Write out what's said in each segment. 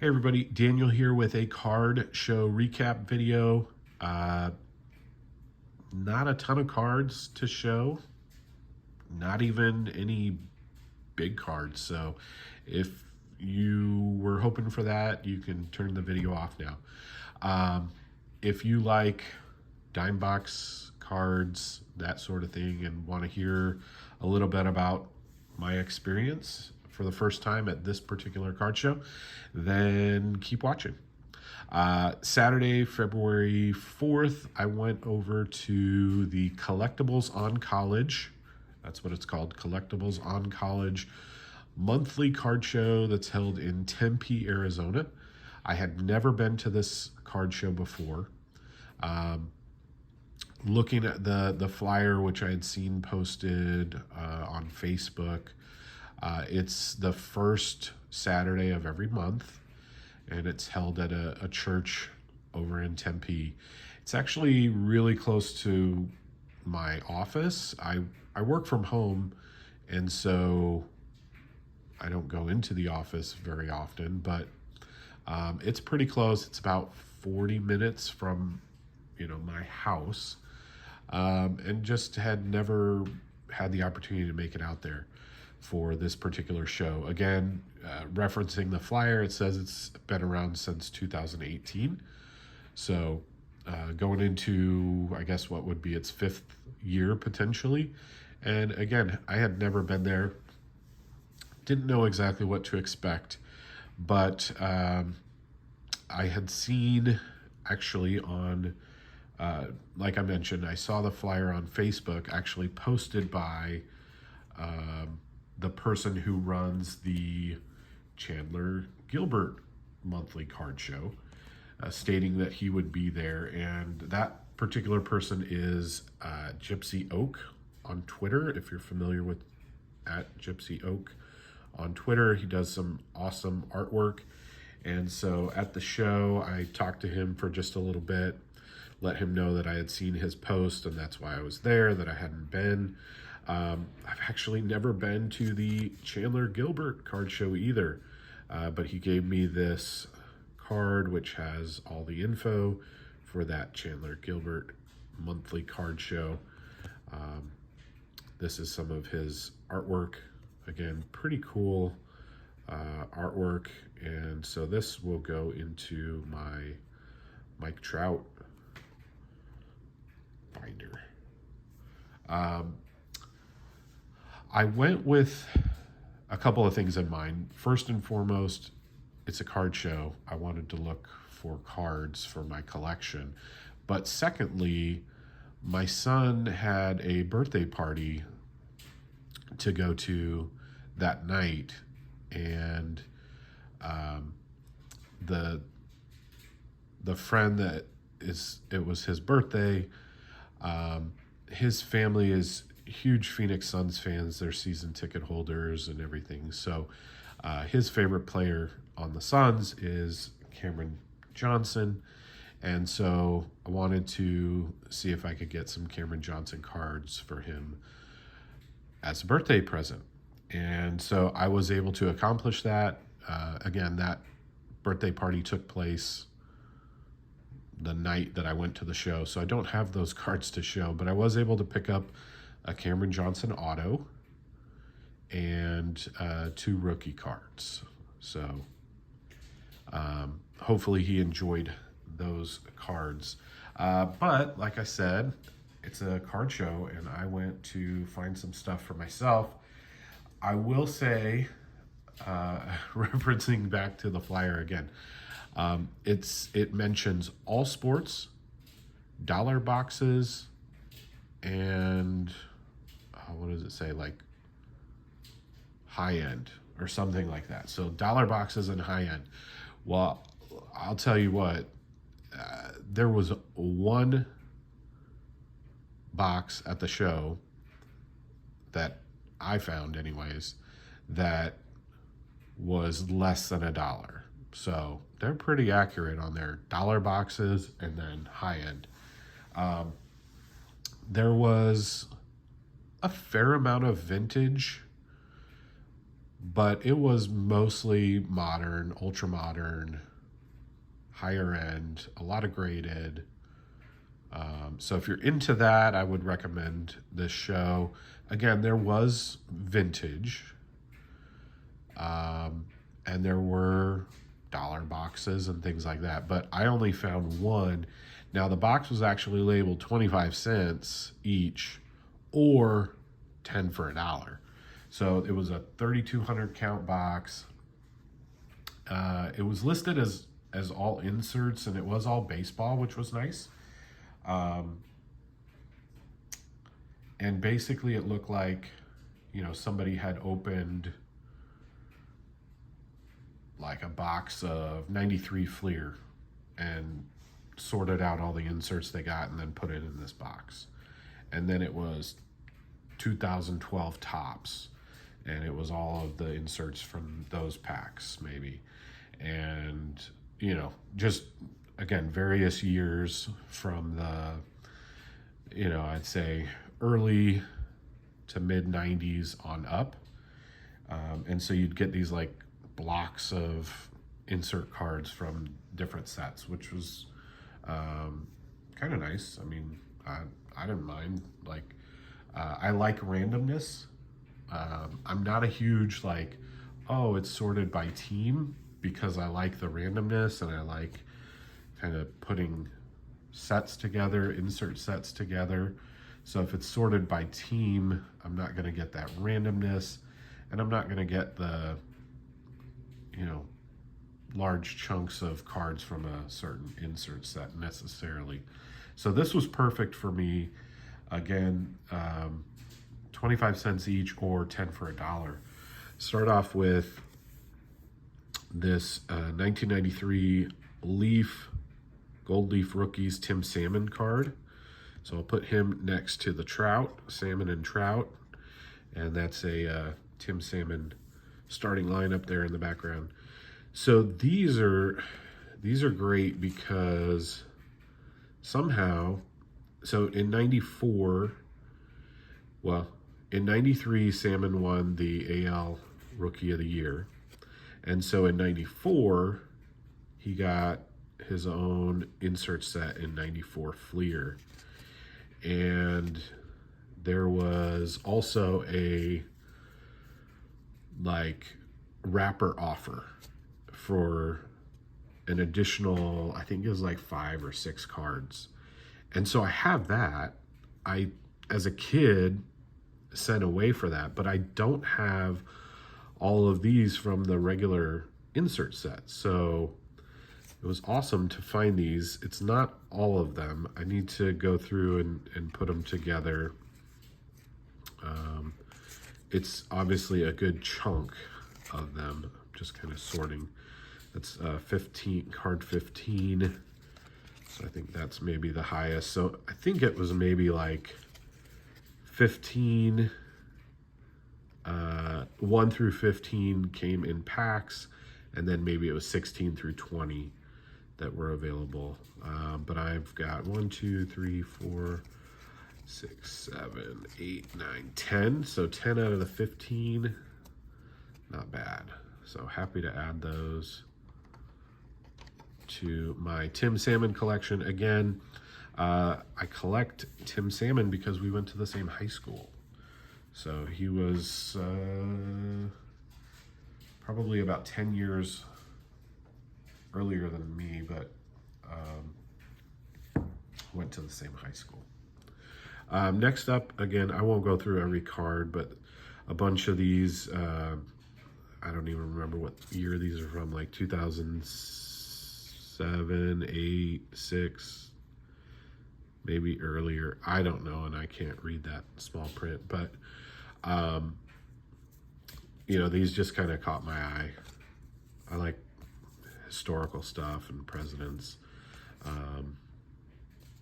Hey everybody, Daniel here with a card show recap video. Not a ton of cards to show, not even any big cards. So if you were hoping for that, you can turn the video off now. If you like dime box cards, that sort of thing, and want to hear a little bit about my experience for the first time at this particular card show, then keep watching. Saturday, February 4th, I went over to the Collectables on College. That's what it's called, Collectables on College monthly card show that's held in Tempe, Arizona. I had never been to this card show before. Looking at the flyer, which I had seen posted on Facebook, it's the first Saturday of every month, and it's held at a church over in Tempe. It's actually really close to my office. I work from home, and so I don't go into the office very often, but it's pretty close. It's about 40 minutes from, my house, and just had never had the opportunity to make it out there for this particular show. Again, referencing the flyer, it says it's been around since 2018. So going into, I guess, what would be its fifth year potentially. And again, I had never been there. Didn't know exactly what to expect, but I had seen actually on, like I mentioned, I saw the flyer on Facebook actually posted by the person who runs the Chandler Gilbert monthly card show, stating that he would be there. And that particular person is Gypsy Oak on Twitter. If you're familiar with @Gypsy Oak on Twitter, he does some awesome artwork. And so at the show, I talked to him for just a little bit, let him know that I had seen his post and that's why I was there, that I hadn't been. I've actually never been to the Chandler Gilbert card show either, but he gave me this card which has all the info for that Chandler Gilbert monthly card show. This is some of his artwork. Again, pretty cool artwork. And so this will go into my Mike Trout binder. I went with a couple of things in mind. First and foremost, it's a card show. I wanted to look for cards for my collection. But secondly, my son had a birthday party to go to that night, and the friend that it was his birthday, his family is huge Phoenix Suns fans. They're season ticket holders and everything. So his favorite player on the Suns is Cameron Johnson. And so I wanted to see if I could get some Cameron Johnson cards for him as a birthday present. And so I was able to accomplish that. Again, that birthday party took place the night that I went to the show. So I don't have those cards to show, but I was able to pick up a Cameron Johnson auto and 2 rookie cards. So hopefully he enjoyed those cards. But like I said, it's a card show and I went to find some stuff for myself. I will say, referencing back to the flyer again, it mentions all sports, dollar boxes, and what does it say, like high end or something like that. So dollar boxes and high end. Well, I'll tell you what, there was one box at the show that I found anyways that was less than $1. So they're pretty accurate on their dollar boxes and then high end. There was a fair amount of vintage but it was mostly modern, ultra modern, higher end, a lot of graded. So if you're into that, I would recommend this show. Again, there was vintage, and there were dollar boxes and things like that, but I only found one. Now, the box was actually labeled 25 cents each or 10 for $1. So it was a 3,200 count box. It was listed as all inserts, and it was all baseball, which was nice. And basically it looked like, somebody had opened like a box of 93 Fleer and sorted out all the inserts they got and then put it in this box. And then it was 2012 Tops, and it was all of the inserts from those packs maybe. And, just again, various years from the, I'd say early to mid 90s on up. And so you'd get these like blocks of insert cards from different sets, which was kind of nice. I mean, I didn't mind. Like, I like randomness. I'm not a huge like, oh, it's sorted by team, because I like the randomness and I like kind of putting sets together, insert sets together. So if it's sorted by team, I'm not going to get that randomness, and I'm not going to get the, large chunks of cards from a certain insert set necessarily. So this was perfect for me. Again, 25 cents each or 10 for $1. Start off with this 1993 Gold Leaf Rookies Tim Salmon card. So I'll put him next to the Trout, Salmon and Trout. And that's a Tim Salmon starting lineup there in the background. So these are great because somehow, so in 94, well, in 93, Salmon won the AL Rookie of the Year. And so in 94, he got his own insert set in 94 Fleer. And there was also a like wrapper offer for an additional, I think it was like 5 or 6 cards. And so I have that. I, as a kid, sent away for that, but I don't have all of these from the regular insert set. So it was awesome to find these. It's not all of them. I need to go through and put them together. It's obviously a good chunk of them. I'm just kind of sorting. That's 15, card 15. So I think that's maybe the highest. So I think it was maybe like 15, 1 through 15 came in packs, and then maybe it was 16 through 20 that were available. But I've got 1, 2, 3, 4, 6, 7, 8, 9, 10. So 10 out of the 15, not bad. So happy to add those to my Tim Salmon collection. Again, I collect Tim Salmon because we went to the same high school. So he was probably about 10 years earlier than me, but went to the same high school. Next up, again, I won't go through every card, but a bunch of these, I don't even remember what year these are from, like 2007, 8, 6, maybe earlier. I don't know, and I can't read that small print, but these just kind of caught my eye. I like historical stuff and presidents.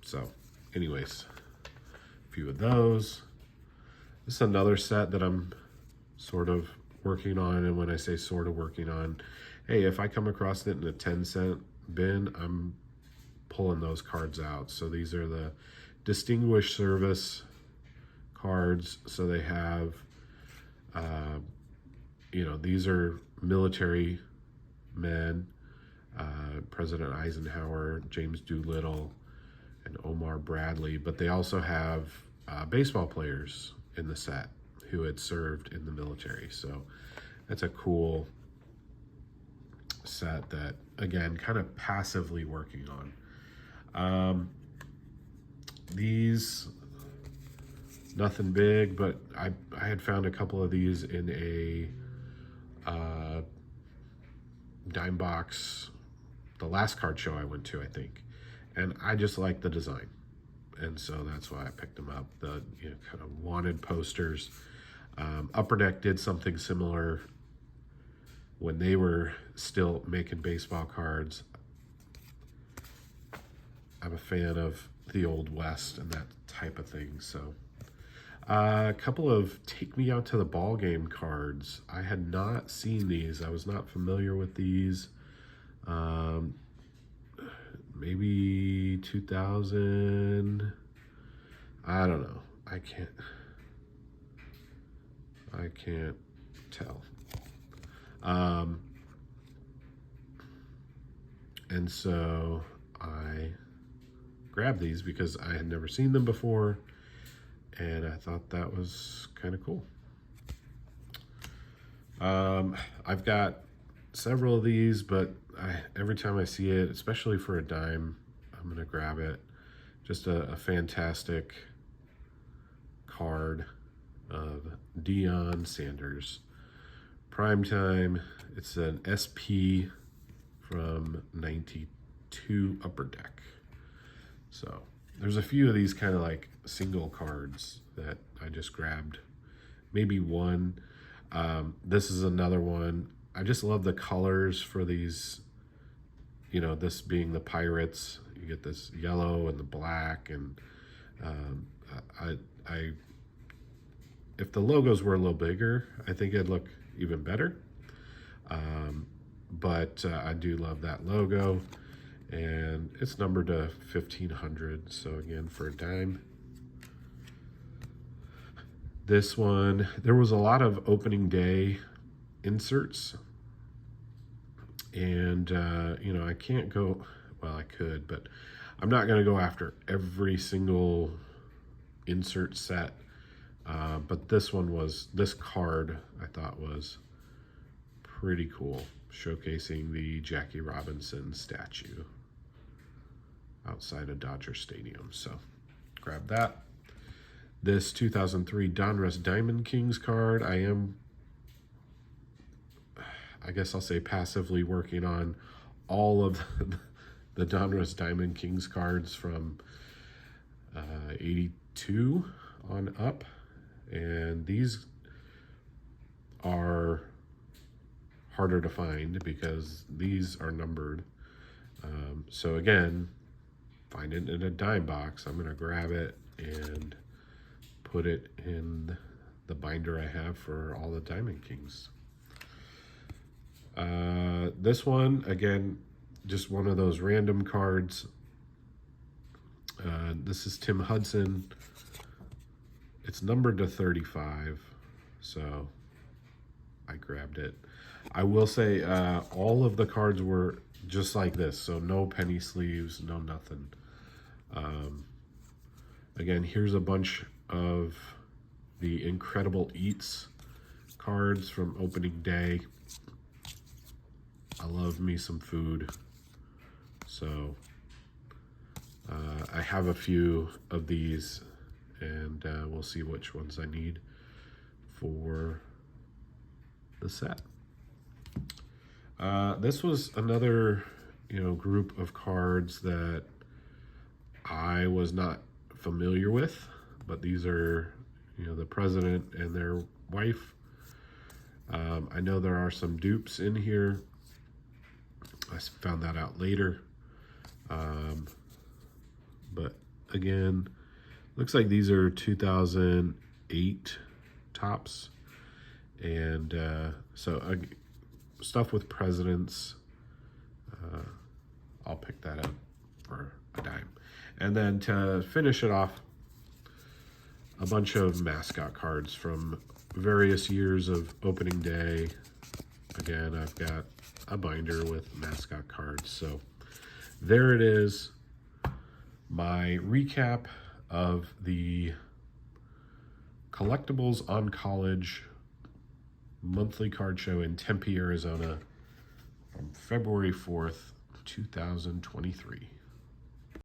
So anyways, a few of those. This is another set that I'm sort of working on, and when I say sort of working on, hey, if I come across it in a 10-cent bin, I'm pulling those cards out. So these are the Distinguished Service cards. So they have you know, these are military men, President Eisenhower, James Doolittle, and Omar Bradley, but they also have baseball players in the set who had served in the military. So that's a cool set that, again, kind of passively working on. These, nothing big, but I had found a couple of these in a dime box, the last card show I went to, I think, and I just like the design, and so that's why I picked them up. The, you know, kind of wanted posters. Upper Deck did something similar when they were still making baseball cards. I'm a fan of the Old West and that type of thing. So a couple of Take Me Out to the Ball Game cards. I had not seen these. I was not familiar with these. Maybe 2000. I don't know. I can't tell. And so I grabbed these because I had never seen them before, and I thought that was kind of cool. I've got several of these, but every time I see it, especially for a dime, I'm gonna grab it. Just a fantastic card of Deion Sanders. Primetime. It's an SP from 92 Upper Deck. So there's a few of these kind of like single cards that I just grabbed. Maybe one. This is another one. I just love the colors for these, you know, this being the Pirates. You get this yellow and the black, and if the logos were a little bigger, I think it'd look even better. But I do love that logo, and it's numbered to 1500. So again, for a dime. This one, there was a lot of opening day inserts, and you know, I can't go, well, I could, but I'm not going to go after every single insert set. But this card I thought was pretty cool, showcasing the Jackie Robinson statue outside of Dodger Stadium. So grab that. This 2003 Donruss Diamond Kings card, I guess I'll say passively working on all of the Donruss Diamond Kings cards from 82 on up. And these are harder to find because these are numbered. So again, find it in a dime box. I'm gonna grab it and put it in the binder I have for all the Diamond Kings. This one, again, just one of those random cards. This is Tim Hudson. It's numbered to 35, so I grabbed it. I will say all of the cards were just like this, so no penny sleeves, no nothing. Again, here's a bunch of the Incredible Eats cards from opening day. I love me some food, so I have a few of these, and we'll see which ones I need for the set. This was another, group of cards that I was not familiar with, but these are, the president and their wife. I know there are some dupes in here. I found that out later. But again, looks like these are 2008 tops. And so stuff with presidents, I'll pick that up for a dime. And then to finish it off, a bunch of mascot cards from various years of opening day. Again, I've got a binder with mascot cards. So there it is, my recap of the Collectables on College monthly card show in Tempe, Arizona from February 4th, 2023.